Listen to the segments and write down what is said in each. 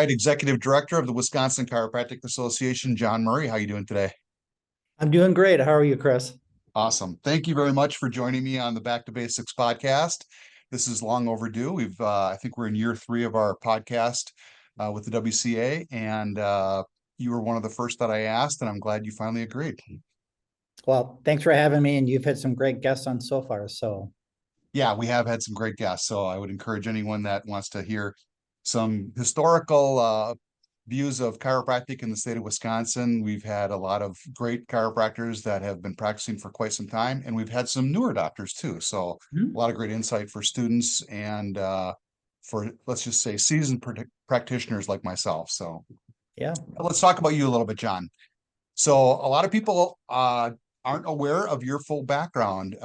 right, Executive Director of the Wisconsin Chiropractic Association, John Murray. How you doing today? I'm doing great. How are you, Chris? Awesome. Thank you very much for joining me on the Back to Basics podcast. This is long overdue. I think we're in year 3 of our podcast with the WCA, and you were one of the first that I asked, and I'm glad you finally agreed. Well, thanks for having me, and you've had some great guests on so far. So, Yeah, we have had some great guests, so I would encourage anyone that wants to hear some historical views of chiropractic in the state of Wisconsin. We've had a lot of great chiropractors that have been practicing for quite some time, and we've had some newer doctors too. So a lot of great insight for students and for, let's just say, seasoned practitioners like myself. So yeah. let's talk about you a little bit, John. So a lot of people aren't aware of your full background.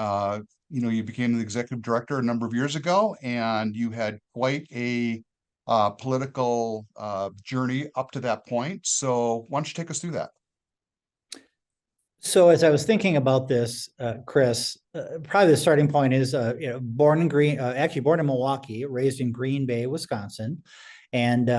You became the executive director a number of years ago, and you had quite a political journey up to that point. So why don't you take us through that? So as I was thinking about this, Chris, probably the starting point is, born in Milwaukee, raised in Green Bay, Wisconsin, and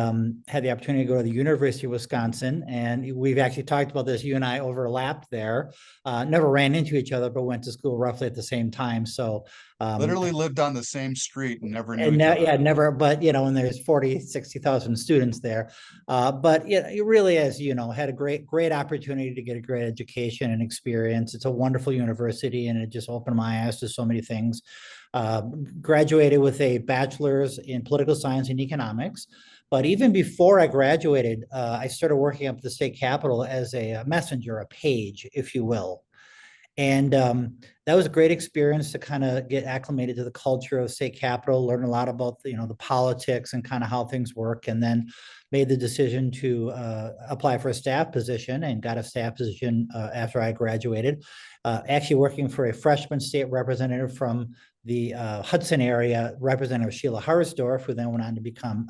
had the opportunity to go to the University of Wisconsin. And we've actually talked about this. You and I overlapped there, never ran into each other, but went to school roughly at the same time. So Literally lived on the same street and never knew each other. Yeah, never, but when there's 60,000 students there. But you really, as you know, had a great opportunity to get a great education and experience. It's a wonderful university, and it just opened my eyes to so many things. Graduated with a bachelor's in political science and economics. But even before I graduated, I started working up at the state capitol as a messenger, a page, if you will. And that was a great experience to kind of get acclimated to the culture of state capitol, learn a lot about the politics and kind of how things work, and then made the decision to apply for a staff position and got a staff position after I graduated. Actually working for a freshman state representative from the Hudson area, Representative Sheila Harsdorf, who then went on to become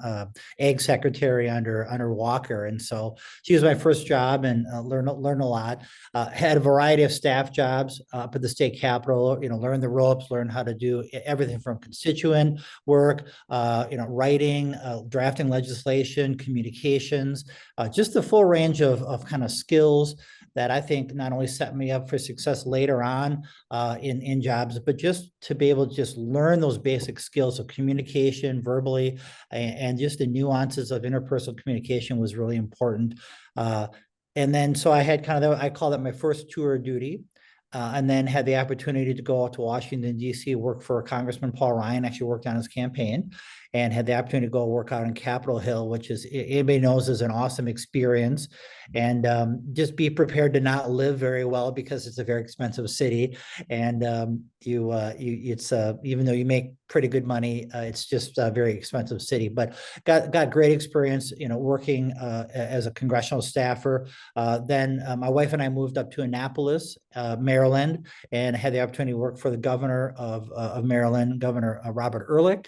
Ag Secretary under Walker. And so she was my first job, and learned a lot. Had a variety of staff jobs up at the state capitol. Learned the ropes, learned how to do everything from constituent work, writing, drafting legislation, communications, just the full range of kind of skills that I think not only set me up for success later on in jobs, but just to be able to just learn those basic skills of communication verbally, and just the nuances of interpersonal communication was really important. And then so I had I call that my first tour of duty. And then had the opportunity to go out to Washington, D.C., work for Congressman Paul Ryan, actually worked on his campaign, and had the opportunity to go work out on Capitol Hill, which is, anybody knows, is an awesome experience. And just be prepared to not live very well, because it's a very expensive city. And it's even though you make pretty good money, it's just a very expensive city. But got great experience, working as a congressional staffer. Then my wife and I moved up to Annapolis, Maryland, and had the opportunity to work for the governor of Maryland, Governor Robert Ehrlich.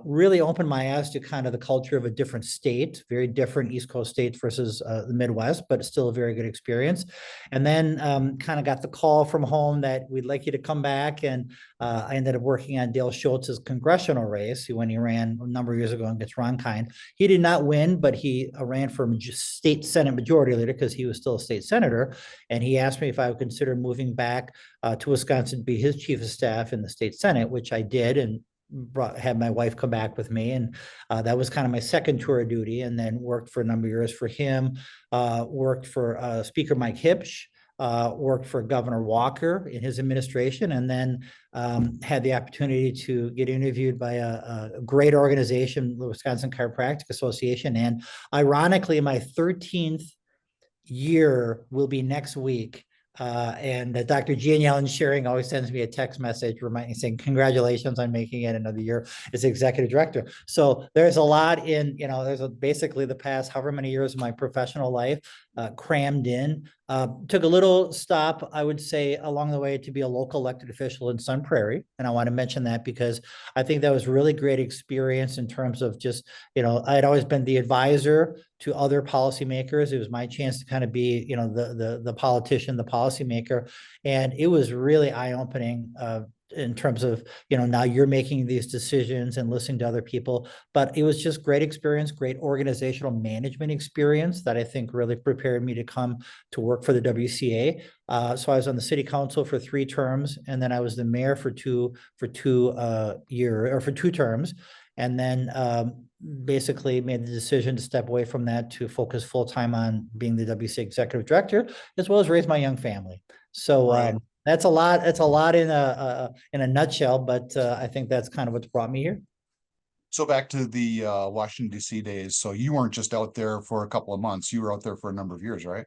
Really opened my eyes to kind of the culture of a different state, very different East Coast states versus the Midwest, but still a very good experience. And then kind of got the call from home that we'd like you to come back. And I ended up working on Dale Schultz's congressional race when he ran a number of years ago against Ronkind. He did not win, but he ran for state Senate majority leader because he was still a state senator. And he asked me if I would consider moving back to Wisconsin to be his chief of staff in the state Senate, which I did, and had my wife come back with me. And that was kind of my second tour of duty, and then worked for a number of years for him, worked for Speaker Mike Hipsch, worked for Governor Walker in his administration, and then had the opportunity to get interviewed by a great organization, the Wisconsin Chiropractic Association. And ironically, my 13th year will be next week. And Dr. Gian Yellen Shearing always sends me a text message reminding me, saying, congratulations on making it another year as executive director. So there's a lot in, basically the past however many years of my professional life crammed in. Took a little stop, I would say, along the way to be a local elected official in Sun Prairie. And I want to mention that because I think that was really great experience in terms of just, I had always been the advisor to other policymakers. It was my chance to kind of be, the politician, the policymaker. And it was really eye-opening in terms of, now you're making these decisions and listening to other people, but it was just great experience, great organizational management experience that I think really prepared me to come to work for the WCA. So I was on the city council for 3 terms, and then I was the mayor for two terms. And then basically made the decision to step away from that to focus full time on being the WCA executive director, as well as raise my young family. So Right. that's a lot. It's a lot in a nutshell, but I think that's kind of what's brought me here. So back to the Washington DC days. So you weren't just out there for a couple of months. You were out there for a number of years, right?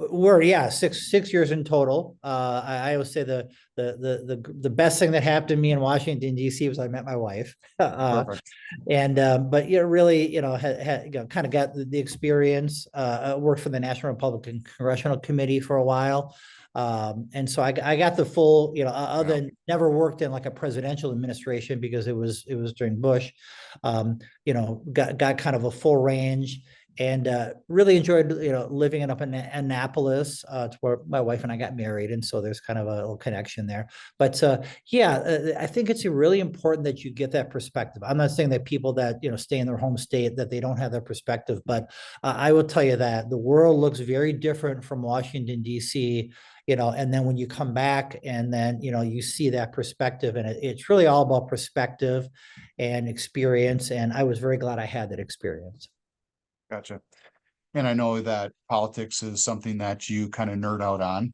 We're 6 years in total. I always say the best thing that happened to me in Washington D.C. was I met my wife. Perfect. And but really, had kind of got the experience. Worked for the National Republican Congressional Committee for a while. And so I got the full, other than never worked in like a presidential administration because it was during Bush. Got kind of a full range. And really enjoyed, living up in Annapolis, to where my wife and I got married, and so there's kind of a little connection there. But I think it's really important that you get that perspective. I'm not saying that people that stay in their home state that they don't have that perspective, but I will tell you that the world looks very different from Washington D.C. And then when you come back and then you see that perspective, and it's really all about perspective and experience. And I was very glad I had that experience. Gotcha. And I know that politics is something that you kind of nerd out on.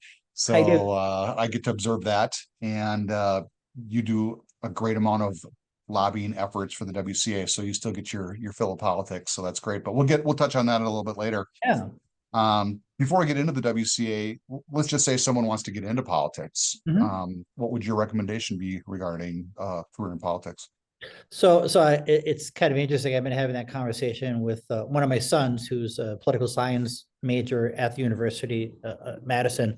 I do. So I get to observe that. And you do a great amount of lobbying efforts for the WCA. So you still get your fill of politics. So that's great. But we'll touch on that a little bit later. Yeah. Before I get into the WCA, let's just say someone wants to get into politics. Mhm. What would your recommendation be regarding career in politics? So it's kind of interesting. I've been having that conversation with one of my sons, who's a political science major at the University Madison,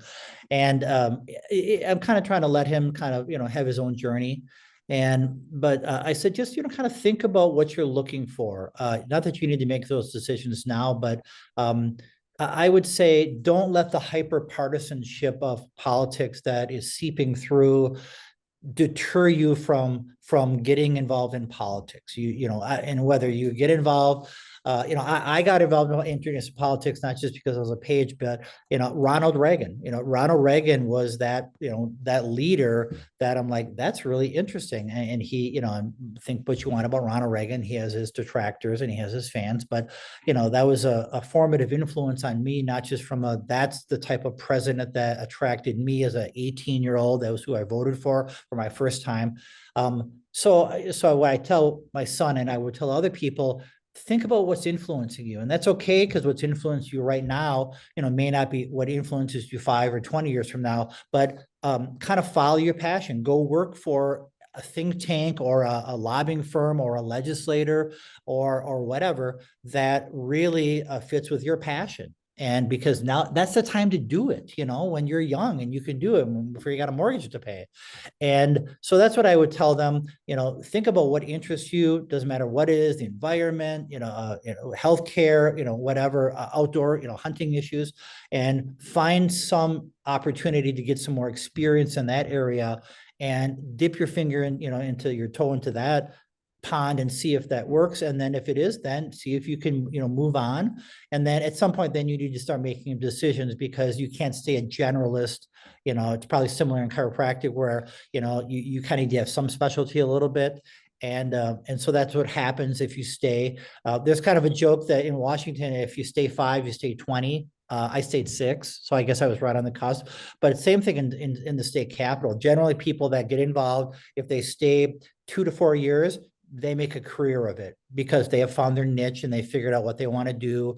and I'm kind of trying to let him kind of have his own journey. But I said, just kind of think about what you're looking for. Not that you need to make those decisions now, but I would say don't let the hyper partisanship of politics that is seeping through deter you from getting involved in politics. And whether you get involved, I got involved in interest politics not just because I was a page, but Ronald Reagan was that that leader that I'm like, that's really interesting. And he, think what you want about Ronald Reagan. He has his detractors and he has his fans, but that was a formative influence on me, not just from that's the type of president that attracted me as an 18-year-old. That was who I voted for my first time. So what I tell my son, and I would tell other people, think about what's influencing you. And that's okay, because what's influencing you right now, may not be what influences you 5 or 20 years from now, but kind of follow your passion. Go work for a think tank or a lobbying firm or a legislator or whatever that really fits with your passion. And because now that's the time to do it, when you're young and you can do it before you got a mortgage to pay. And so that's what I would tell them, think about what interests you, doesn't matter what it is, the environment, healthcare, whatever, outdoor, hunting issues, and find some opportunity to get some more experience in that area and dip your finger in, into your toe into that pond and see if that works. And then if it is, then see if you can, move on. And then at some point, then you need to start making decisions, because you can't stay a generalist. It's probably similar in chiropractic where, you kind of need to have some specialty a little bit. And so that's what happens if you stay. There's kind of a joke that in Washington, if you stay 5, you stay 20. I stayed 6, so I guess I was right on the cusp. But same thing in the state capitol. Generally, people that get involved, if they stay 2 to 4 years, they make a career of it because they have found their niche and they figured out what they want to do,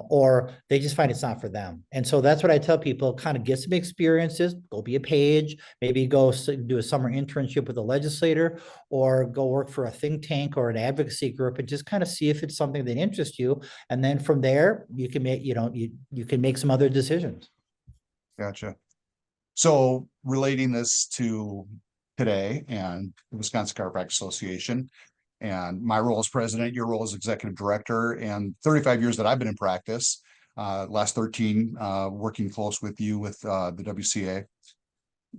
or they just find it's not for them. And so that's what I tell people, kind of get some experiences, go be a page, maybe go do a summer internship with a legislator, or go work for a think tank or an advocacy group and just kind of see if it's something that interests you. And then from there, you can make, you can make some other decisions. Gotcha. So relating this to today and the Wisconsin Chiropractic Association, and my role as president, your role as executive director, and 35 years that I've been in practice, last 13 working close with you with the WCA.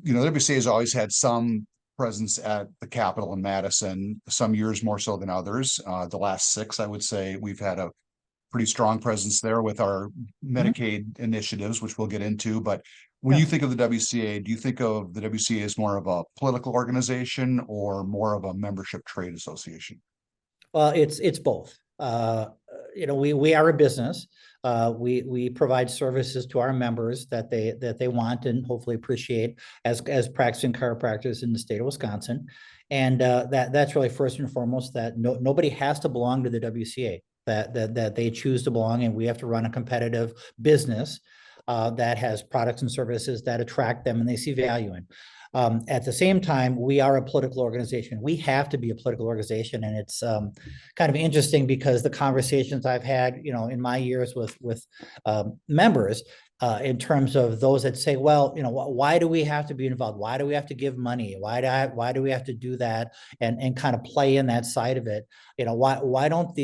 The WCA has always had some presence at the Capitol in Madison, some years more so than others. The last 6, I would say we've had a pretty strong presence there with our Medicaid initiatives, which we'll get into. But when Yeah. you think of the WCA, do you think of the WCA as more of a political organization or more of a membership trade association? Well, it's both. We are a business. We provide services to our members that they want and hopefully appreciate as practicing chiropractors in the state of Wisconsin, and that's really first and foremost that nobody has to belong to the WCA. That they choose to belong, and we have to run a competitive business that has products and services that attract them and they see value in. At the same time, we are a political organization. We have to be a political organization, and it's kind of interesting because the conversations I've had, in my years with members, in terms of those that say, well, why do we have to be involved? Why do we have to give money? Why do we have to do that? And kind of play in that side of it. Why don't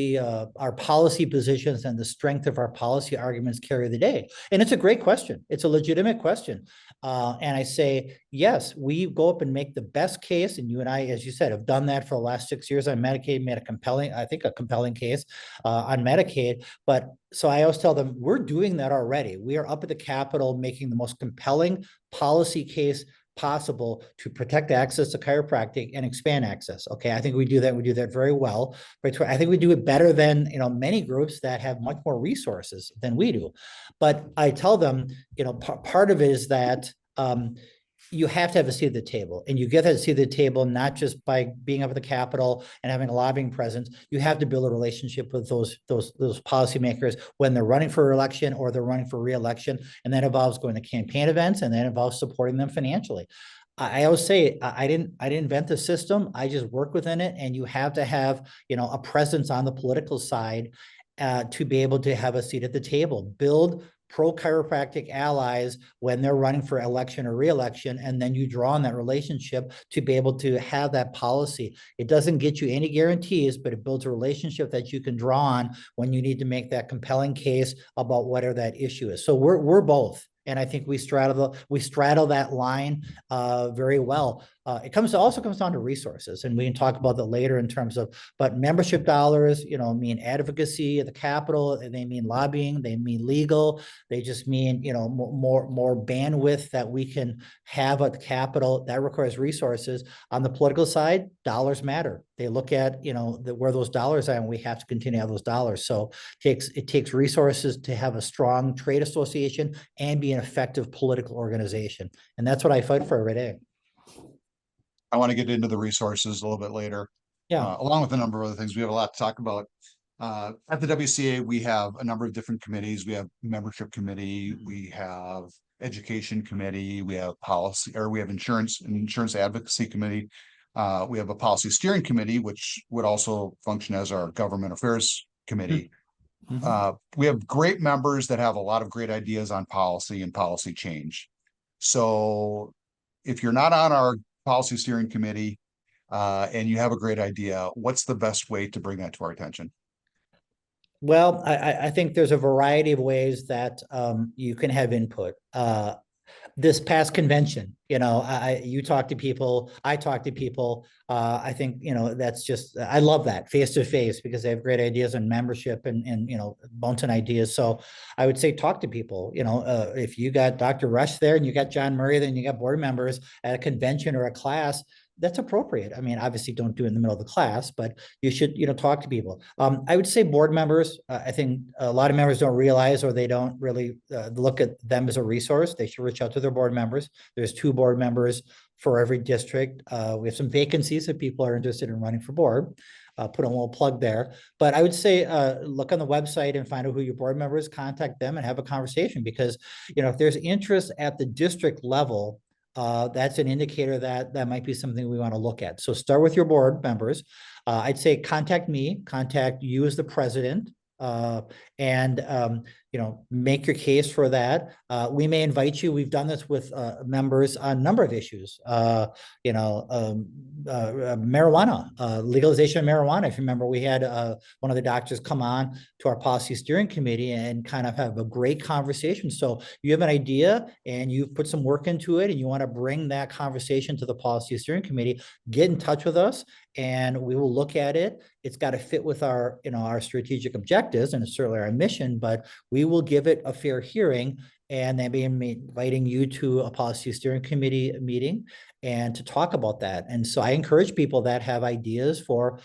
our policy positions and the strength of our policy arguments carry the day? And it's a great question. It's a legitimate question. And I say, yes, we go up and make the best case. And you and I, as you said, have done that for the last 6 years on Medicaid, made a compelling case on Medicaid. But so I always tell them, we're doing that already. We are up at the Capitol making the most compelling policy case possible to protect access to chiropractic and expand access. Okay, I think we do that. We do that very well. But I think we do it better than many groups that have much more resources than we do. But I tell them, part of it is that you have to have a seat at the table, and you get that seat at the table not just by being up at the Capitol and having a lobbying presence. You have to build a relationship with those policymakers when they're running for election or they're running for re-election, and that involves going to campaign events, and that involves supporting them financially. I always say I didn't invent the system. I just work within it, and you have to have a presence on the political side to be able to have a seat at the table. Build pro-chiropractic allies when they're running for election or re-election, and then you draw on that relationship to be able to have that policy. It doesn't get you any guarantees, but it builds a relationship that you can draw on when you need to make that compelling case about whatever that issue is. So we're both. And I think we straddle that line very well. It also comes down to resources, and we can talk about that later in terms of, but membership dollars, mean advocacy at the Capitol, and they mean lobbying, they mean legal, they just mean, more bandwidth that we can have at the Capitol. That requires resources. On the political side, dollars matter. They look at, where those dollars are, and we have to continue to have those dollars. So it takes resources to have a strong trade association and be an effective political organization. And that's what I fight for every day. I want to get into the resources a little bit later. Yeah. Along with a number of other things. We have a lot to talk about. At the WCA, we have a number of different committees. We have membership committee, we have education committee, we have policy, or we have insurance advocacy committee. We have a policy steering committee, which would also function as our government affairs committee. We have great members that have a lot of great ideas on policy and policy change. So if you're not on our policy steering committee and you have a great idea, what's the best way to bring that to our attention? Well, I think there's a variety of ways that you can have input. This past convention, you talk to people, I talk to people. I think, that's just, I love that face to face because they have great ideas on membership and mountain ideas. So I would say, talk to people, if you got Dr. Resch there and you got John Murray, then you got board members at a convention or a class, that's appropriate. I mean, obviously don't do it in the middle of the class, but you should, talk to people. I would say board members, I think a lot of members don't realize, or they don't really look at them as a resource. They should reach out to their board members. There's 2 board members for every district. We have some vacancies if people are interested in running for board. Put a little plug there. But I would say, look on the website and find out who your board members, contact them and have a conversation, because, if there's interest at the district level, that's an indicator that might be something we want to look at. So start with your board members. I'd say contact me, contact you as the president, and make your case for that. We may invite you. We've done this with members on a number of issues. Marijuana, legalization of marijuana. If you remember, we had one of the doctors come on to our policy steering committee and kind of have a great conversation. So you have an idea and you've put some work into it and you want to bring that conversation to the policy steering committee, get in touch with us and we will look at it. It's got to fit with our, our strategic objectives and certainly our mission, but we will give it a fair hearing and then be inviting you to a policy steering committee meeting and to talk about that. And so I encourage people that have ideas for,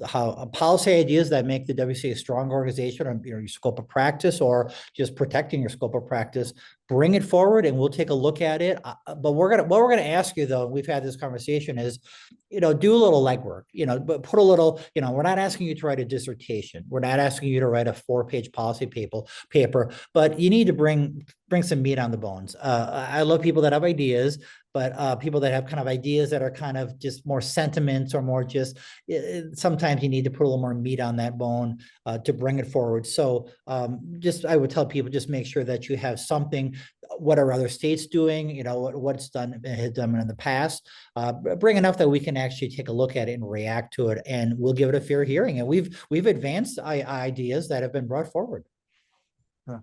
how policy ideas that make the WCA a strong organization or your scope of practice or just protecting your scope of practice, bring it forward and we'll take a look at it. But what we're going to ask you though, we've had this conversation is, do a little legwork, but put a little, we're not asking you to write a dissertation. We're not asking you to write a 4-page policy paper, but you need to bring some meat on the bones. I love people that have ideas, but people that have kind of ideas that are kind of just more sentiments or more just, sometimes you need to put a little more meat on that bone to bring it forward. So I would tell people, just make sure that you have something, what are other states doing, what's done in the past, bring enough that we can actually take a look at it and react to it, and we'll give it a fair hearing. And we've advanced ideas that have been brought forward. Yeah.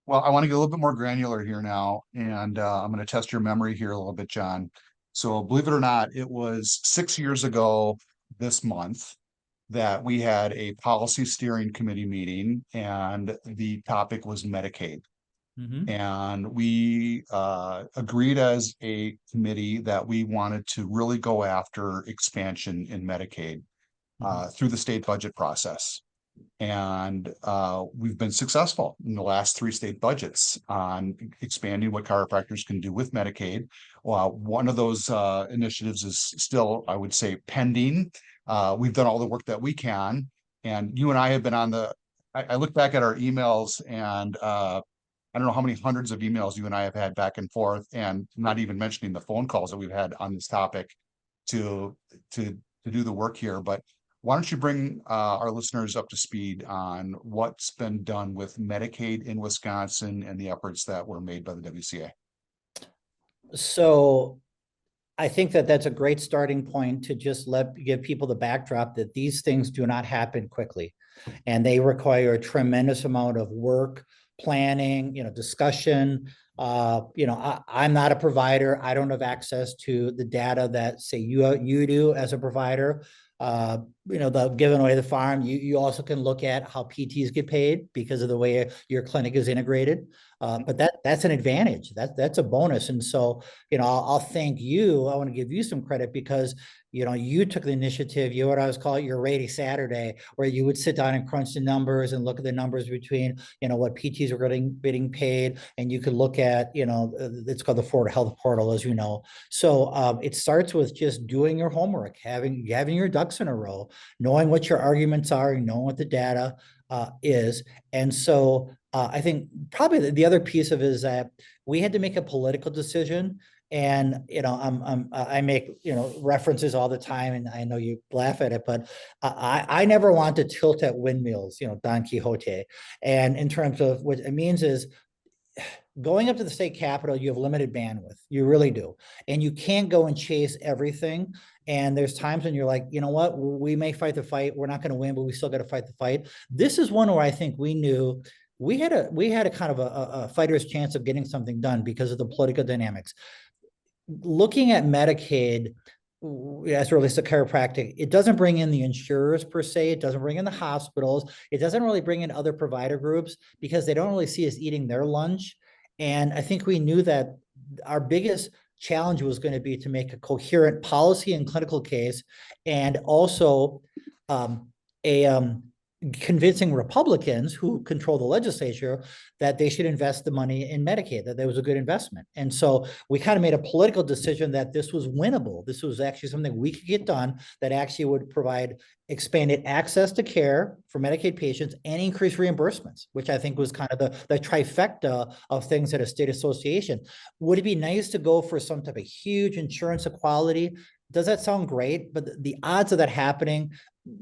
Well, I want to get a little bit more granular here now, and I'm going to test your memory here a little bit, John. So believe it or not, it was 6 years ago this month that we had a policy steering committee meeting, and the topic was Medicaid. And we agreed as a committee that we wanted to really go after expansion in Medicaid through the state budget process. And we've been successful in the last 3 state budgets on expanding what chiropractors can do with Medicaid. One of those initiatives is still, I would say, pending. We've done all the work that we can. And you and I have been on I look back at our emails and I don't know how many hundreds of emails you and I have had back and forth, and not even mentioning the phone calls that we've had on this topic to do the work here. But why don't you bring our listeners up to speed on what's been done with Medicaid in Wisconsin and the efforts that were made by the WCA? So I think that that's a great starting point to just give people the backdrop that these things do not happen quickly, and they require a tremendous amount of work, planning, discussion. I'm not a provider. I don't have access to the data that say you do as a provider. The giving away the farm, you also can look at how PTs get paid because of the way your clinic is integrated. But that's an advantage. That's a bonus. And so, I'll thank you. I want to give you some credit because, you took the initiative. You what I was calling your Rating Saturday, where you would sit down and crunch the numbers and look at the numbers between, what PTs are getting paid. And you could look at, it's called the Florida Health Portal, as you know. So it starts with just doing your homework, having your ducks in a row, knowing what your arguments are, and knowing what the data is. And so I think probably the other piece of it is that we had to make a political decision. And, I make, references all the time, and I know you laugh at it, but I never want to tilt at windmills, Don Quixote. And in terms of what it means is, going up to the state capitol, you have limited bandwidth. You really do. And you can't go and chase everything. And there's times when you're like, you know what, we may fight the fight. We're not going to win, but we still got to fight the fight. This is one where I think we knew we had a kind of a fighter's chance of getting something done because of the political dynamics. Looking at Medicaid, as it relates to chiropractic, it doesn't bring in the insurers per se. It doesn't bring in the hospitals. It doesn't really bring in other provider groups because they don't really see us eating their lunch. And I think we knew that our biggest challenge was going to be to make a coherent policy and clinical case, and also convincing Republicans who control the legislature that they should invest the money in Medicaid, that there was a good investment. And so we kind of made a political decision that this was winnable. This was actually something we could get done that actually would provide expanded access to care for Medicaid patients and increase reimbursements, which I think was kind of the trifecta of things at a state association. Would it be nice to go for some type of huge insurance equality? Does that sound great? But the odds of that happening,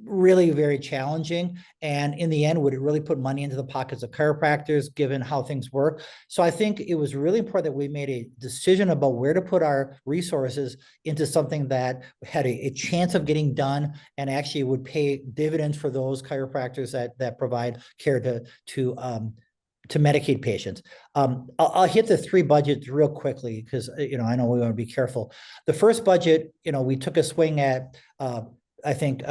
really very challenging. And in the end, would it really put money into the pockets of chiropractors given how things work? So I think it was really important that we made a decision about where to put our resources into something that had a chance of getting done and actually would pay dividends for those chiropractors that provide care to Medicaid patients. I'll hit the three budgets real quickly because I know we want to be careful. The first budget, we took a swing at I think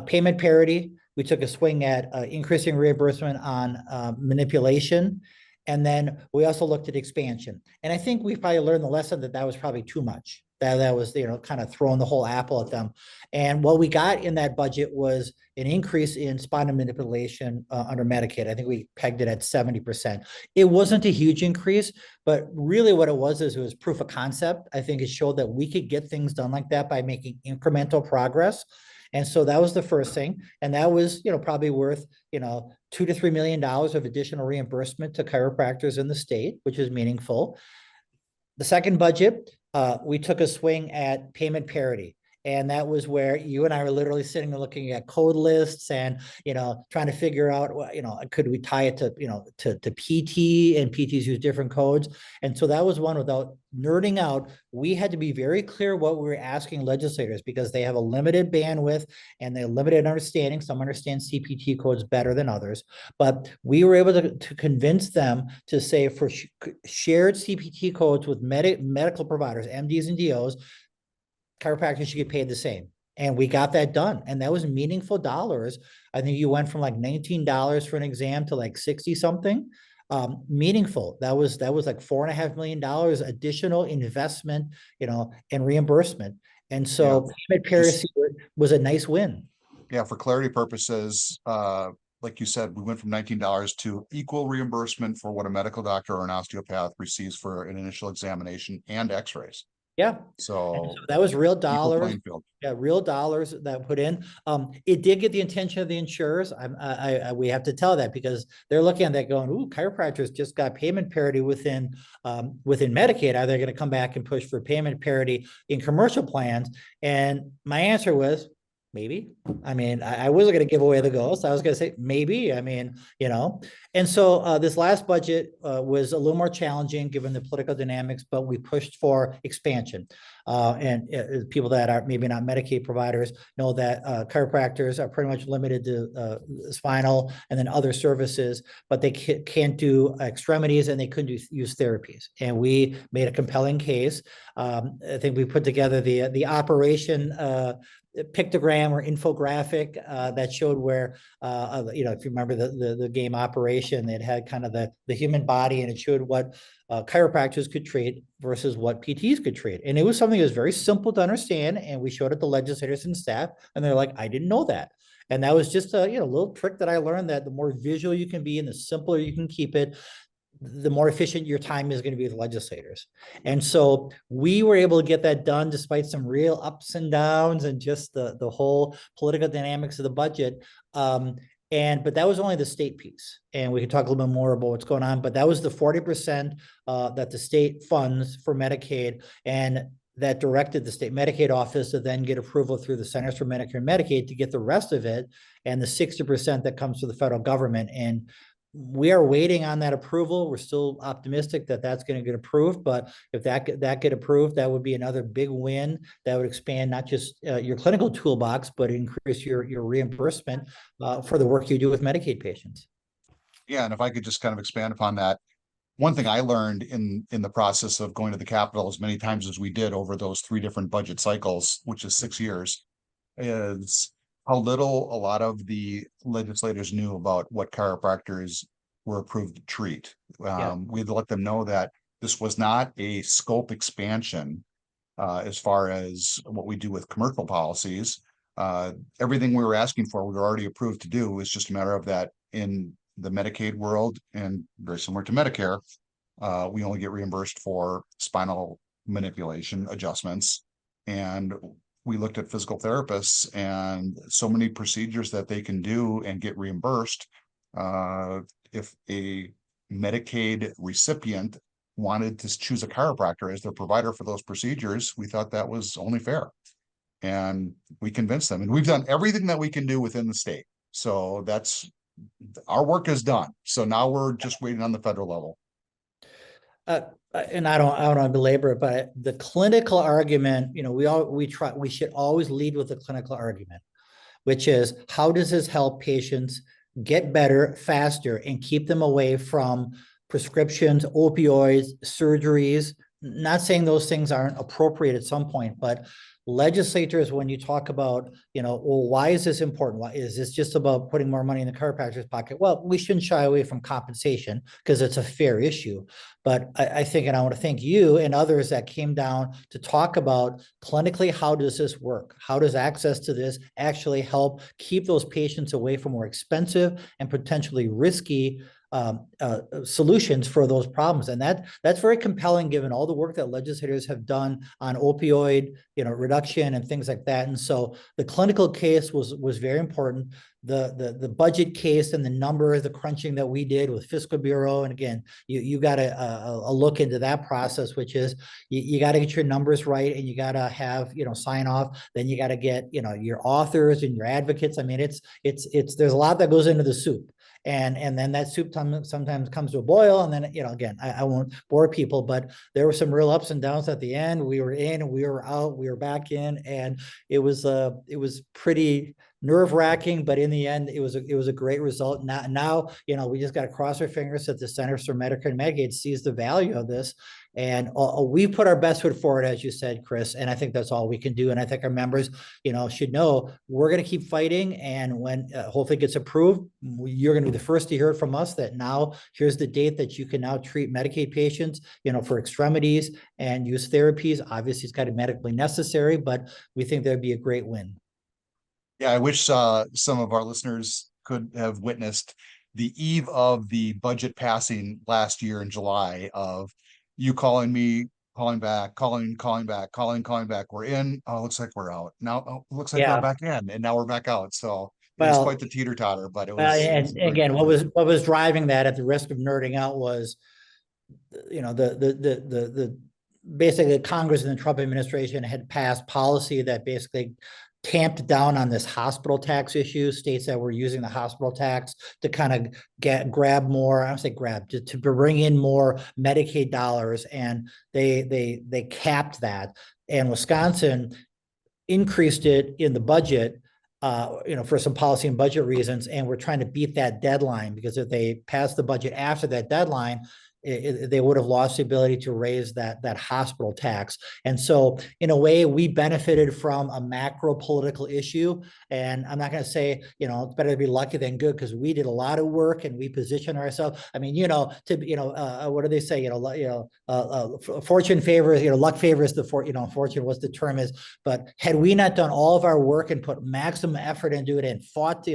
payment parity. We took a swing at increasing reimbursement on manipulation. And then we also looked at expansion. And I think we probably learned the lesson that was probably too much. That was, kind of throwing the whole apple at them. And what we got in that budget was an increase in spinal manipulation under Medicaid. I think we pegged it at 70%. It wasn't a huge increase, but really what it was is it was proof of concept. I think it showed that we could get things done like that by making incremental progress. And so that was the first thing. And that was, probably worth, $2 to $3 million of additional reimbursement to chiropractors in the state, which is meaningful. The second budget, we took a swing at payment parity. And that was where you and I were literally sitting and looking at code lists and, trying to figure out, could we tie it to, to PT, and PTs use different codes. And so that was one. Without nerding out, we had to be very clear what we were asking legislators because they have a limited bandwidth and they're limited understanding. Some understand CPT codes better than others, but we were able to convince them to say for shared CPT codes with medical providers, MDs and DOs, chiropractors should get paid the same. And we got that done. And that was meaningful dollars. I think you went from like $19 for an exam to like 60 something. Meaningful. That was like $4.5 million additional investment, and reimbursement. And so payment parity was a nice win. Yeah, for clarity purposes, like you said, we went from $19 to equal reimbursement for what a medical doctor or an osteopath receives for an initial examination and x-rays. Yeah. So that was real dollars. Field. Yeah, real dollars that put in. It did get the attention of the insurers. We have to tell that because they're looking at that going, ooh, chiropractors just got payment parity within Medicaid. Are they going to come back and push for payment parity in commercial plans? And my answer was, maybe. I mean, I wasn't going to give away the ghost. I was going to say maybe. I mean, And so this last budget was a little more challenging given the political dynamics, but we pushed for expansion. And people that are maybe not Medicaid providers know that chiropractors are pretty much limited to spinal and then other services, but they can't do extremities and they couldn't use therapies. And we made a compelling case. I think we put together the operation pictogram or infographic that showed where, if you remember the game Operation, it had kind of the human body and it showed what chiropractors could treat versus what PTs could treat. And it was something that was very simple to understand. And we showed it to legislators and staff and they're like, I didn't know that. And that was just a little trick that I learned, that the more visual you can be and the simpler you can keep it, the more efficient your time is going to be with legislators. And so we were able to get that done despite some real ups and downs and just the whole political dynamics of the budget. But that was only the state piece. And we can talk a little bit more about what's going on, but that was the 40% that the state funds for Medicaid, and that directed the state Medicaid office to then get approval through the Centers for Medicare and Medicaid to get the rest of it, and the 60% that comes to the federal government. And we are waiting on that approval. We're still optimistic that that's going to get approved, but if that get approved, that would be another big win that would expand not just your clinical toolbox, but increase your reimbursement for the work you do with Medicaid patients. Yeah, and if I could just kind of expand upon that, one thing I learned in the process of going to the Capitol as many times as we did over those 3 different budget cycles, which is 6 years, is how little a lot of the legislators knew about what chiropractors were approved to treat. We had to let them know that this was not a scope expansion as far as what we do with commercial policies. Everything we were asking for, we were already approved to do. It's just a matter of that in the Medicaid world, and very similar to Medicare, we only get reimbursed for spinal manipulation adjustments. And we looked at physical therapists and so many procedures that they can do and get reimbursed. If a Medicaid recipient wanted to choose a chiropractor as their provider for those procedures, we thought that was only fair. And we convince them, and we've done everything that we can do within the state. So that's, our work is done. So now we're just waiting on the federal level. And I don't want to belabor it, but the clinical argument, we should always lead with the clinical argument, which is how does this help patients get better faster and keep them away from prescriptions, opioids, surgeries? Not saying those things aren't appropriate at some point, but legislators, when you talk about, well, why is this important? Why is this just about putting more money in the chiropractor's pocket? Well, we shouldn't shy away from compensation because it's a fair issue. But I think, and I want to thank you and others that came down to talk about clinically, how does this work? How does access to this actually help keep those patients away from more expensive and potentially risky solutions for those problems? And that's very compelling given all the work that legislators have done on opioid, reduction and things like that. And so the clinical case was very important. The budget case and the numbers, the crunching that we did with Fiscal Bureau. And again, you got a look into that process, which is you got to get your numbers right, and you got to have, sign off. Then you got to get, your authors and your advocates. I mean, there's a lot that goes into the soup. And then that soup sometimes comes to a boil. And then, again, I won't bore people, but there were some real ups and downs at the end. We were in, we were out, we were back in, and it was pretty nerve-wracking, but in the end, it was a great result. Now, we just got to cross our fingers that the Centers for Medicare and Medicaid sees the value of this. And we put our best foot forward, as you said, Chris, and I think that's all we can do. And I think our members, should know we're going to keep fighting. And when hopefully it gets approved, you're going to be the first to hear it from us that now here's the date that you can now treat Medicaid patients, for extremities and use therapies. Obviously, it's got to be medically necessary, but we think there'd be a great win. Yeah, I wish some of our listeners could have witnessed the eve of the budget passing last year in July of you calling me, calling back, calling back, calling back. We're in. Oh, looks like we're out. Now, looks like we're back in, and now we're back out. So it was quite the teeter totter, but it was again, what was driving that, at the risk of nerding out, was, the basically Congress and the Trump administration had passed policy that basically tamped down on this hospital tax issue. States that were using the hospital tax to kind of grab more, I don't say grab, to bring in more Medicaid dollars, and they capped that. And Wisconsin increased it in the budget, for some policy and budget reasons, and we're trying to beat that deadline, because if they pass the budget after that deadline, they would have lost the ability to raise that hospital tax. And so in a way, we benefited from a macro political issue. And I'm not going to say, it's better to be lucky than good, because we did a lot of work and we positioned ourselves. I mean, what do they say? Fortune favors, luck favors the fortune, what's the term is. But had we not done all of our work and put maximum effort into it and fought,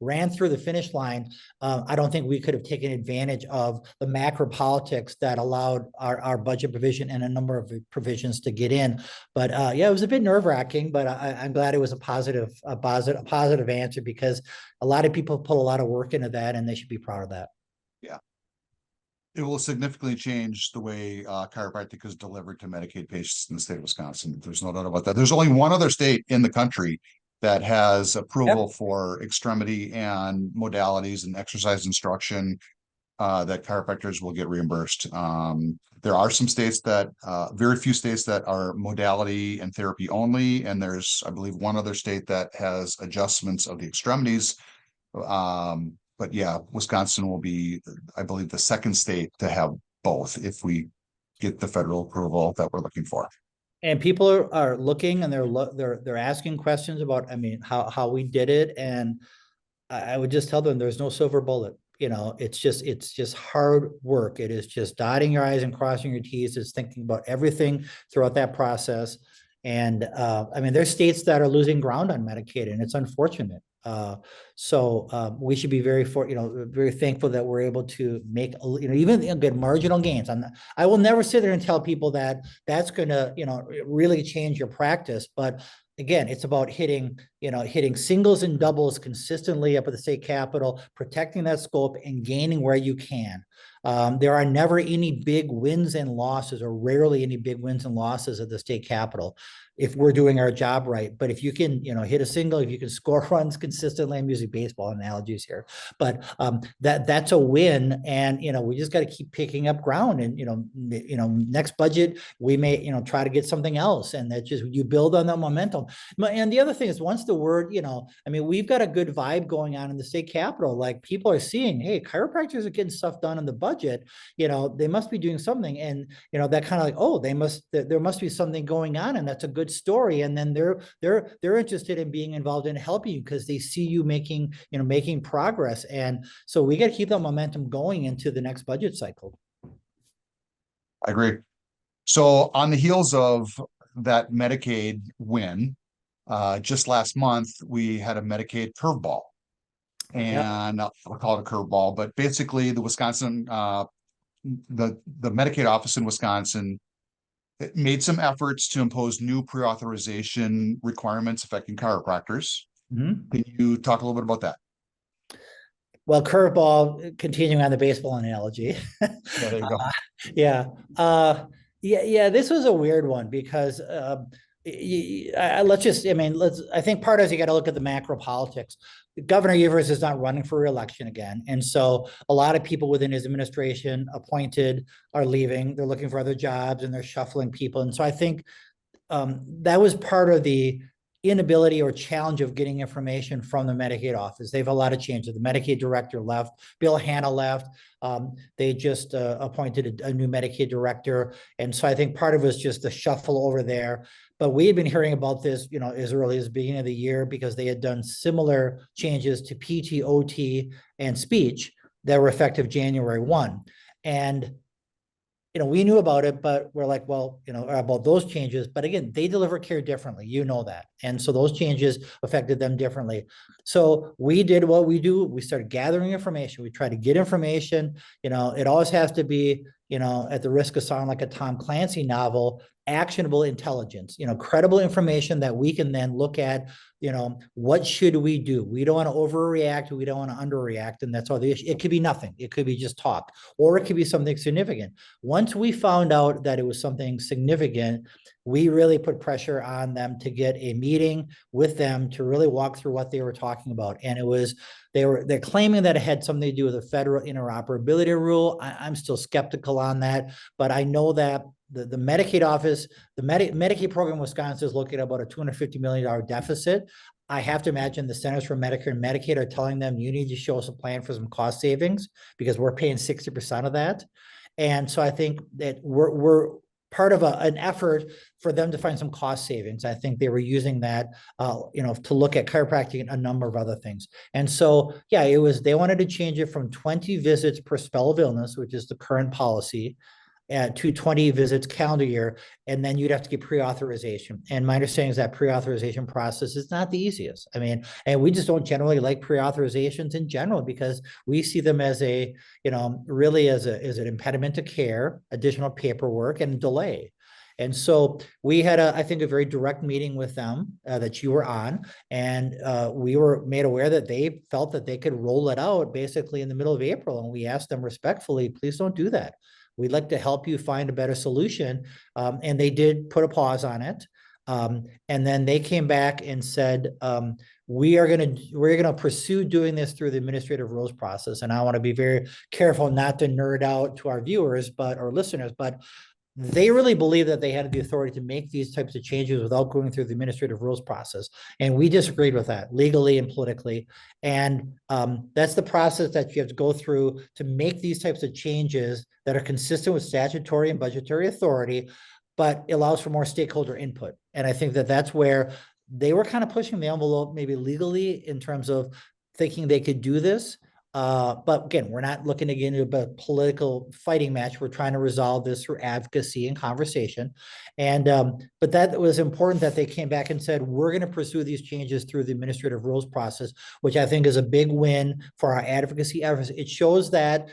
ran through the finish line, I don't think we could have taken advantage of the macro politics that allowed our budget provision and a number of provisions to get in. But yeah, it was a bit nerve-wracking, but I'm glad it was a positive answer, because a lot of people put a lot of work into that, and they should be proud of that. Yeah. It will significantly change the way chiropractic is delivered to Medicaid patients in the state of Wisconsin. There's no doubt about that. There's only one other state in the country that has approval for extremity and modalities and exercise instruction that chiropractors will get reimbursed. There are some states that, very few states that are modality and therapy only. And there's, I believe, one other state that has adjustments of the extremities. But yeah, Wisconsin will be, I believe, the second state to have both if we get the federal approval that we're looking for. And people are looking, and they're asking questions about, how we did it. And I would just tell them there's no silver bullet. It's just hard work. It is just dotting your I's and crossing your T's. It's thinking about everything throughout that process. And there's states that are losing ground on Medicaid, and it's unfortunate. So we should be very thankful that we're able to make, even good marginal gains. I will never sit there and tell people that that's going to, really change your practice. But again, it's about hitting singles and doubles consistently up at the state capitol, protecting that scope and gaining where you can. There are never any big wins and losses, or rarely any big wins and losses at the state capitol if we're doing our job right. But if you can, hit a single, if you can score runs consistently, I'm using baseball analogies here, but that's a win. And we just got to keep picking up ground. And next budget we may try to get something else, and that just you build on that momentum. And the other thing is, once the word, we've got a good vibe going on in the state capitol. Like, people are seeing, hey, chiropractors are getting stuff done in the budget. They must be doing something, and that kind of like, oh, there must be something going on, and that's a good story. And then they're interested in being involved in helping you because they see you making progress. And so we got to keep that momentum going into the next budget cycle. I agree. So on the heels of that Medicaid win, just last month, we had a Medicaid curveball. And I'll call it a curveball, but basically the Wisconsin, the Medicaid office in Wisconsin made some efforts to impose new pre-authorization requirements affecting chiropractors. Can you talk a little bit about that? Well, curveball, continuing on the baseball analogy. Yeah, there you go. This was a weird one because I think part of it, you got to look at the macro politics. Governor Evers is not running for re-election again. And so a lot of people within his administration appointed are leaving. They're looking for other jobs and they're shuffling people. And so I think that was part of the inability or challenge of getting information from the Medicaid office. They have a lot of changes. The Medicaid director left, Bill Hanna left. They just appointed a new Medicaid director. And so I think part of it was just the shuffle over there. But we had been hearing about this, as early as the beginning of the year, because they had done similar changes to PT, OT, and speech that were effective January 1. And we knew about it, but we're like, well, about those changes. But again, they deliver care differently. That. And so those changes affected them differently. So we did what we do. We started gathering information. We tried to get information. It always has to be, at the risk of sounding like a Tom Clancy novel, actionable intelligence, credible information that we can then look at, what should we do? We don't want to overreact. We don't want to underreact. And that's all the issue. It could be nothing. It could be just talk, or it could be something significant. Once we found out that it was something significant, we really put pressure on them to get a meeting with them to really walk through what they were talking about. And they're claiming that it had something to do with the federal interoperability rule. I'm still skeptical on that, but I know that the Medicaid office, the Medicaid program in Wisconsin is looking at about a $250 million deficit. I have to imagine the Centers for Medicare and Medicaid are telling them, you need to show us a plan for some cost savings because we're paying 60% of that. And so I think that we're part of an effort for them to find some cost savings. I think they were using that, to look at chiropractic and a number of other things. And so, they wanted to change it from 20 visits per spell of illness, which is the current policy, to 20 visits calendar year, and then you'd have to get pre-authorization. And my understanding is that pre-authorization process is not the easiest. And we just don't generally like pre-authorizations in general because we see them as really as an impediment to care, additional paperwork, and delay. And so we had I think a very direct meeting with them that you were on, and we were made aware that they felt that they could roll it out basically in the middle of April. And we asked them respectfully, please don't do that. We'd like to help you find a better solution. And they did put a pause on it. And then they came back and said, we're going to pursue doing this through the administrative rules process. And I want to be very careful not to nerd out to our viewers, or listeners, but they really believe that they had the authority to make these types of changes without going through the administrative rules process. And we disagreed with that legally and politically. And that's the process that you have to go through to make these types of changes that are consistent with statutory and budgetary authority, but allows for more stakeholder input. And I think that that's where they were kind of pushing the envelope, maybe legally, in terms of thinking they could do this. But again, we're not looking to get into a political fighting match. We're trying to resolve this through advocacy and conversation. And but that was important that they came back and said, we're going to pursue these changes through the administrative rules process, which I think is a big win for our advocacy efforts. It shows that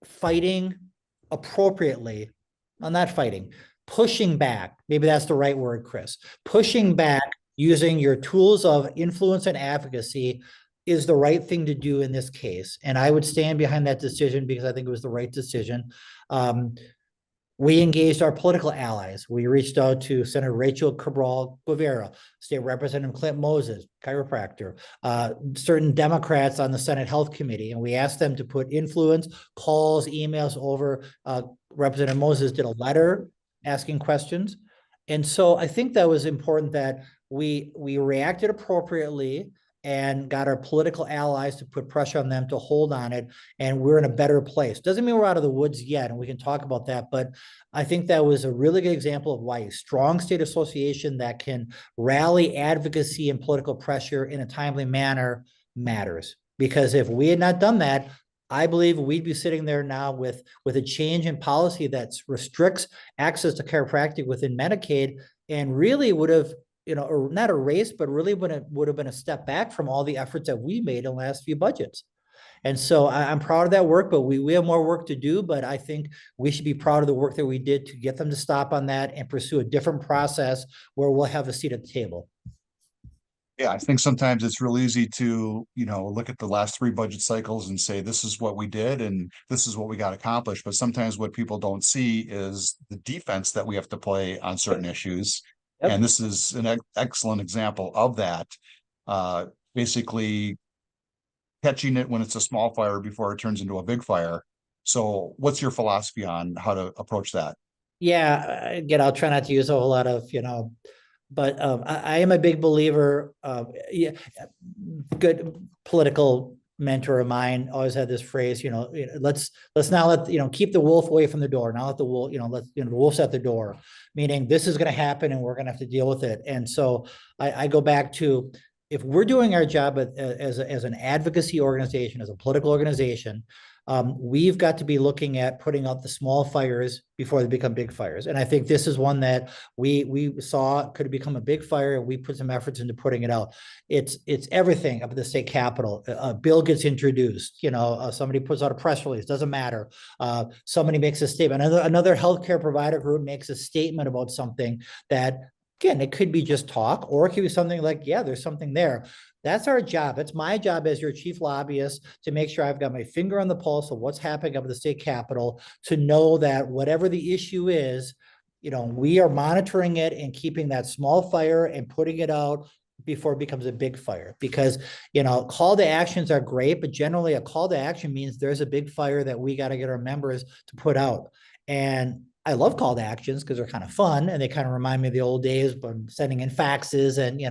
fighting appropriately, well, not fighting, pushing back, maybe that's the right word, Chris, pushing back using your tools of influence and advocacy is the right thing to do in this case. And I would stand behind that decision because I think it was the right decision. We engaged our political allies. We reached out to Senator Rachel Cabral Guevara, State Representative Clint Moses, chiropractor, certain Democrats on the Senate Health Committee, and we asked them to put influence, calls, emails over. Representative Moses did a letter asking questions. And so I think that was important that we reacted appropriately and got our political allies to put pressure on them to hold on it. And we're in a better place. Doesn't mean we're out of the woods yet, and we can talk about that. But I think that was a really good example of why a strong state association that can rally advocacy and political pressure in a timely manner matters. Because if we had not done that, I believe we'd be sitting there now with a change in policy that restricts access to chiropractic within Medicaid, and really would have, or not erased, but really would have been a step back from all the efforts that we made in the last few budgets. And so I'm proud of that work, but we have more work to do. But I think we should be proud of the work that we did to get them to stop on that and pursue a different process where we'll have a seat at the table. Yeah, I think sometimes it's real easy to, look at the last 3 budget cycles and say, this is what we did and this is what we got accomplished. But sometimes what people don't see is the defense that we have to play on certain issues. Yep. And this is an excellent example of that. Basically catching it when it's a small fire before it turns into a big fire. So what's your philosophy on how to approach that? Yeah, again, I'll try not to use a whole lot of, but I am a big believer. Yeah, good political mentor of mine always had this phrase, let's not let, keep the wolf away from the door. Not let the wolf, the wolf's at the door, meaning this is going to happen and we're going to have to deal with it. And so I go back to, if we're doing our job as an advocacy organization, as a political organization, we've got to be looking at putting out the small fires before they become big fires. And I think this is one that we saw could become a big fire, and we put some efforts into putting it out. It's everything up at the state capitol. A bill gets introduced, somebody puts out a press release, doesn't matter. Somebody makes a statement. Another healthcare provider group makes a statement about something that, again, it could be just talk, or it could be something like, yeah, there's something there. That's our job. That's my job as your chief lobbyist, to make sure I've got my finger on the pulse of what's happening up at the state capitol, to know that whatever the issue is, we are monitoring it and keeping that small fire and putting it out before it becomes a big fire. Because, call to actions are great, but generally a call to action means there's a big fire that we got to get our members to put out. And I love call to actions because they're kind of fun and they kind of remind me of the old days when sending in faxes and,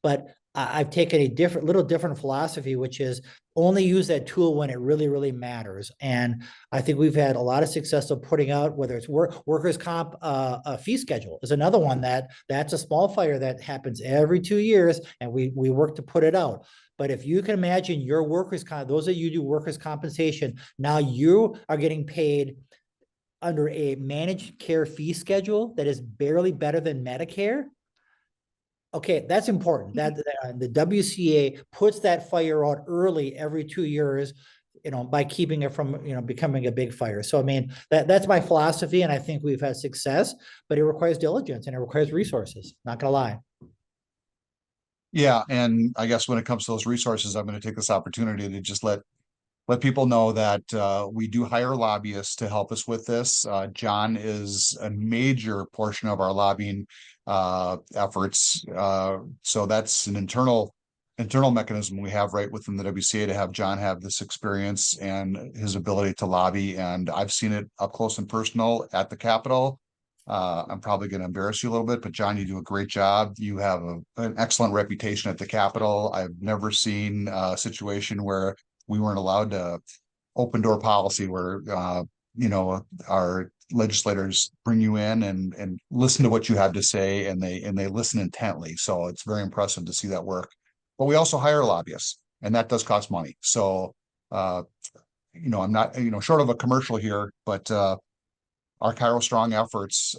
but I've taken a little different philosophy, which is only use that tool when it really, really matters. And I think we've had a lot of success of putting out, whether it's workers' comp, a fee schedule is another one that's a small fire that happens every 2 years, and we work to put it out. But if you can imagine your workers' comp, those of you do workers' compensation, now you are getting paid under a managed care fee schedule that is barely better than Medicare. Okay, that's important. That the WCA puts that fire out early every 2 years, by keeping it from, becoming a big fire. So, I mean, that's my philosophy, and I think we've had success, but it requires diligence and it requires resources. Not gonna lie. Yeah, and I guess when it comes to those resources, I'm going to take this opportunity to just let people know that we do hire lobbyists to help us with this. John is a major portion of our lobbying efforts. So that's an internal mechanism we have right within the WCA to have John have this experience and his ability to lobby. And I've seen it up close and personal at the Capitol. I'm probably going to embarrass you a little bit, but John, you do a great job. You have an excellent reputation at the Capitol. I've never seen a situation where we weren't allowed to open door policy where, our legislators bring you in and listen to what you have to say, and they listen intently. So it's very impressive to see that work. But we also hire lobbyists, and that does cost money. So, I'm not, short of a commercial here, but our Chiro Strong efforts,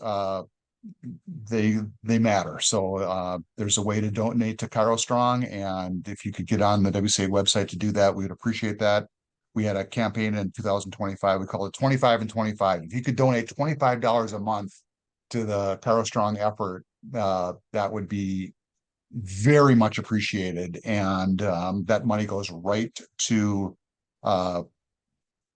they matter. So there's a way to donate to Chiro Strong, and if you could get on the WCA website to do that, we would appreciate that. We had a campaign in 2025. We call it 25 and 25. If you could donate $25 a month to the Chiro Strong effort, that would be very much appreciated. And that money goes right to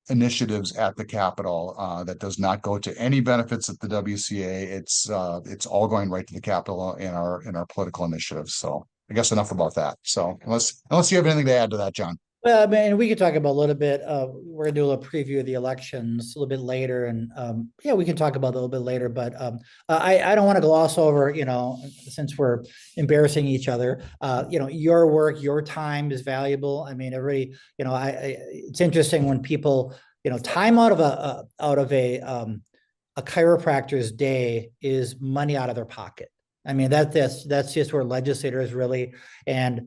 initiatives at the Capitol. That does not go to any benefits at the WCA. It's all going right to the Capitol in our political initiatives. So I guess enough about that. So unless you have anything to add to that, John. Well, I mean, we could talk about a little bit. We're gonna do a little preview of the elections a little bit later, and yeah, we can talk about it a little bit later. But I don't want to gloss over, since we're embarrassing each other. Your work, your time is valuable. I mean, everybody, it's interesting when people, time out of a chiropractor's day is money out of their pocket. I mean, that's just where legislators really, and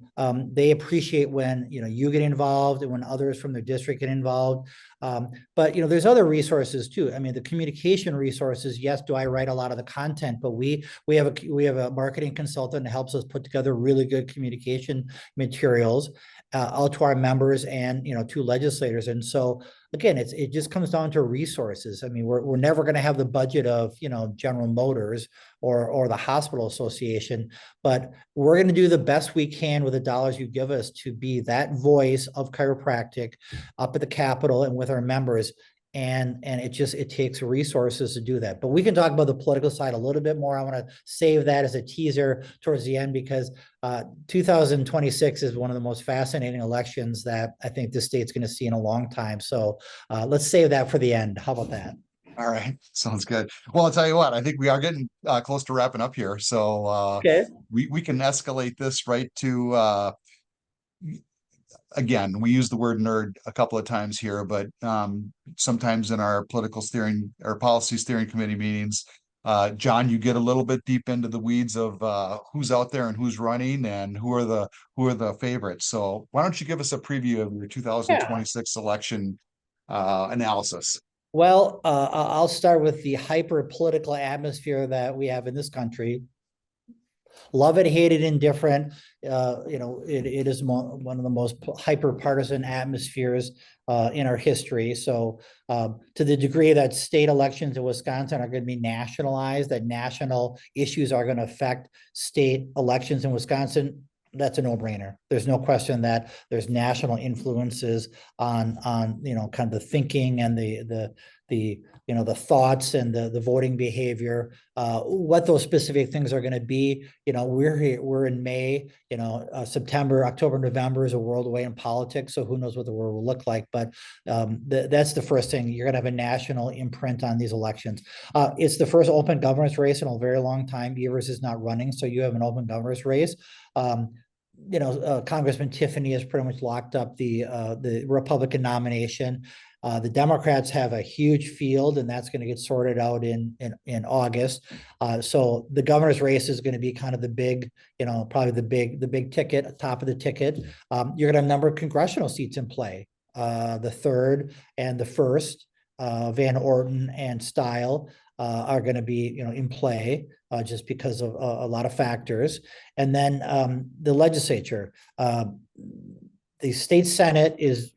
they appreciate when, you get involved and when others from their district get involved. But, there's other resources too. I mean, the communication resources, yes, do I write a lot of the content, but we have a marketing consultant that helps us put together really good communication materials out to our members and, to legislators. And so again, it just comes down to resources. I mean, we're never going to have the budget of, General Motors or the hospital association, but we're going to do the best we can with the dollars you give us to be that voice of chiropractic up at the Capitol and with our members. And it takes resources to do that. But we can talk about the political side a little bit more. I want to save that as a teaser towards the end, because 2026 is one of the most fascinating elections that I think the state's going to see in a long time. So let's save that for the end. How about that? All right, sounds good. Well, I'll tell you what, I think we are getting close to wrapping up here. So Okay. we can escalate this right to again, we use the word nerd a couple of times here, but sometimes in our political steering or policy steering committee meetings, John, you get a little bit deep into the weeds of who's out there and who's running and who are the favorites. So why don't you give us a preview of your Yeah. 2026 election analysis? Well, I'll start with the hyper political atmosphere that we have in this country. Love it, hate it, indifferent. It is one of the most hyper partisan atmospheres in our history. So to the degree that state elections in Wisconsin are going to be nationalized, that national issues are going to affect state elections in Wisconsin, that's a no-brainer. There's no question that there's national influences on kind of the thinking and the thoughts and the voting behavior. What those specific things are going to be, we're in May. September, October, November is a world away in politics, so who knows what the world will look like. But that's the first thing. You're going to have a national imprint on these elections. It's the first open governor's race in a very long time. Beavers is not running, so you have an open governor's race. Congressman Tiffany has pretty much locked up the Republican nomination. The Democrats have a huge field, and that's going to get sorted out in August. So the governor's race is going to be kind of the big, probably the big ticket, top of the ticket. You're going to have a number of congressional seats in play. The third and the first, Van Orton and Style, are going to be, in play. Just because of a lot of factors. And then the legislature, the state Senate is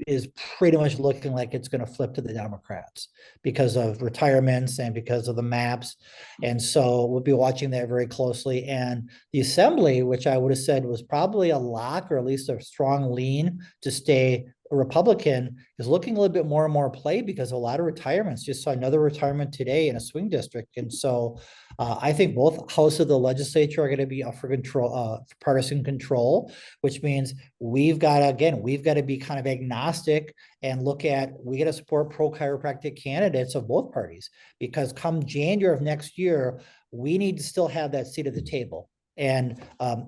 pretty much looking like it's going to flip to the Democrats because of retirements and because of the maps. And so we'll be watching that very closely. And the Assembly, which I would have said was probably a lock or at least a strong lean to stay a Republican, is looking a little bit more and more play because a lot of retirements. Just saw another retirement today in a swing district. And so I think both houses of the legislature are going to be up for control, partisan control, which means we've got to be kind of agnostic and we got to support pro-chiropractic candidates of both parties, because come January of next year, we need to still have that seat at the table. And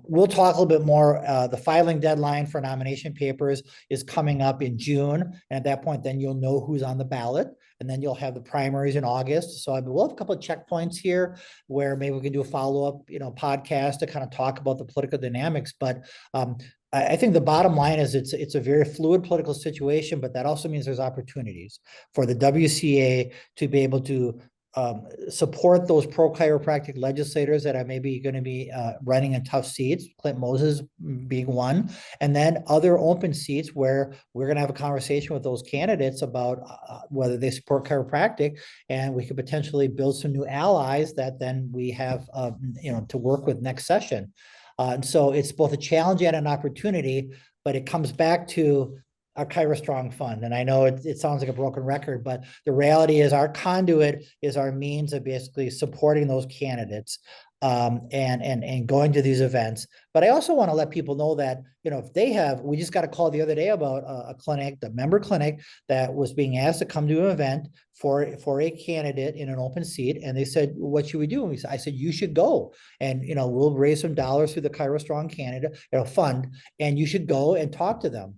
we'll talk a little bit more. The filing deadline for nomination papers is coming up in June. And at that point, then you'll know who's on the ballot. And then you'll have the primaries in August. So we'll have a couple of checkpoints here where maybe we can do a follow-up, podcast to kind of talk about the political dynamics. But I think the bottom line is it's a very fluid political situation, but that also means there's opportunities for the WCA to be able to support those pro-chiropractic legislators that are maybe going to be running in tough seats, Clint Moses being one, and then other open seats where we're going to have a conversation with those candidates about whether they support chiropractic, and we could potentially build some new allies that then we have to work with next session. And so it's both a challenge and an opportunity, but it comes back to our Kyra Strong Fund. And I know it sounds like a broken record, but the reality is our conduit is our means of basically supporting those candidates and going to these events. But I also want to let people know that, if they have, we just got a call the other day about a clinic, the member clinic that was being asked to come to an event for a candidate in an open seat. And they said, what should we do? And I said, you should go, and, we'll raise some dollars through the Kyra Strong candidate, fund, and you should go and talk to them.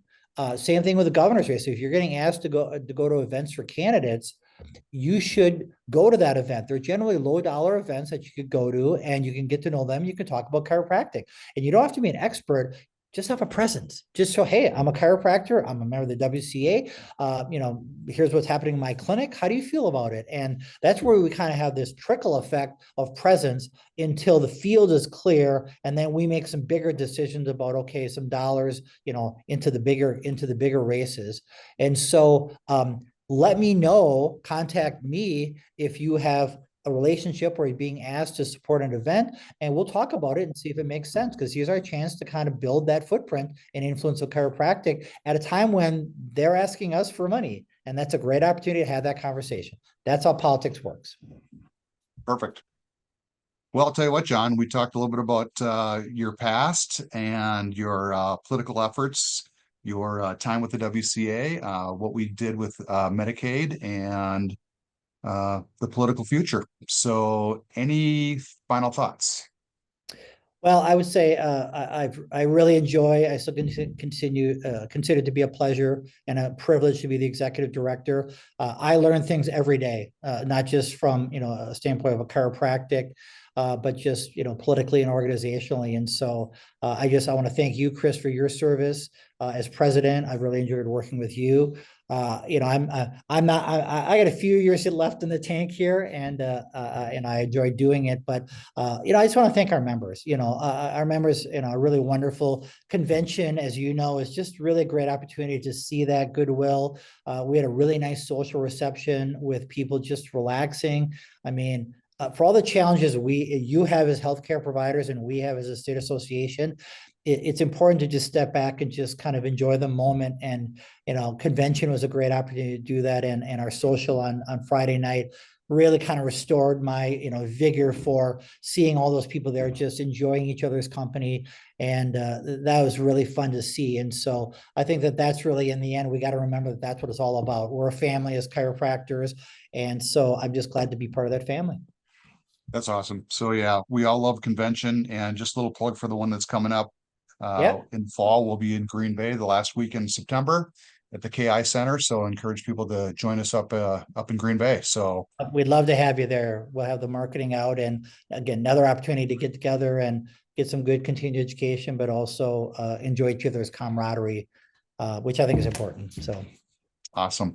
Same thing with the governor's race. If you're getting asked to go to events for candidates, you should go to that event. They're generally low dollar events that you could go to, and you can get to know them. You can talk about chiropractic, and you don't have to be an expert. Just have a presence. Just show, hey, I'm a chiropractor. I'm a member of the WCA. Here's what's happening in my clinic. How do you feel about it? And that's where we kind of have this trickle effect of presence until the field is clear, and then we make some bigger decisions about, okay, some dollars, into the bigger races. And so let me know, contact me if you have a relationship or you're being asked to support an event, and we'll talk about it and see if it makes sense, because here's our chance to kind of build that footprint and influence of chiropractic at a time when they're asking us for money. And that's a great opportunity to have that conversation. That's how politics works. Perfect. Well, I'll tell you what, John, we talked a little bit about your past and your political efforts, your time with the WCA, what we did with Medicaid, and the political future. So any final thoughts? Well, I would say I really enjoy. I still consider it to be a pleasure and a privilege to be the executive director. I learn things every day, not just from a standpoint of a chiropractic, but just politically and organizationally. And so I want to thank you, Chris, for your service as president. I've really enjoyed working with you. I got a few years left in the tank here, and I enjoy doing it. But I just want to thank our members. Our members, a really wonderful convention, as you know, is just really a great opportunity to see that goodwill. We had a really nice social reception with people just relaxing. I mean, for all the challenges you have as healthcare providers and we have as a state association, it's important to just step back and just kind of enjoy the moment. And, convention was a great opportunity to do that. And our social on Friday night really kind of restored my, vigor for seeing all those people there, just enjoying each other's company. And that was really fun to see. And so I think that's really, in the end, we got to remember that that's what it's all about. We're a family as chiropractors. And so I'm just glad to be part of that family. That's awesome. So yeah, we all love convention, and just a little plug for the one that's coming up in fall. We'll be in Green Bay the last week in September at the KI Center. So I encourage people to join us up in Green Bay. So we'd love to have you there. We'll have the marketing out, and again, another opportunity to get together and get some good continued education, but also enjoy each other's camaraderie, which I think is important. So awesome.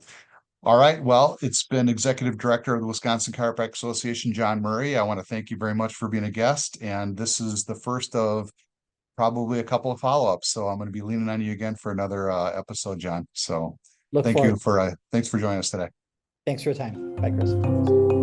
All right. Well, it's been Executive Director of the Wisconsin Chiropractic Association, John Murray. I want to thank you very much for being a guest. And this is the first of probably a couple of follow-ups. So I'm going to be leaning on you again for another episode, John. So thanks for joining us today. Thanks for your time. Bye, Chris.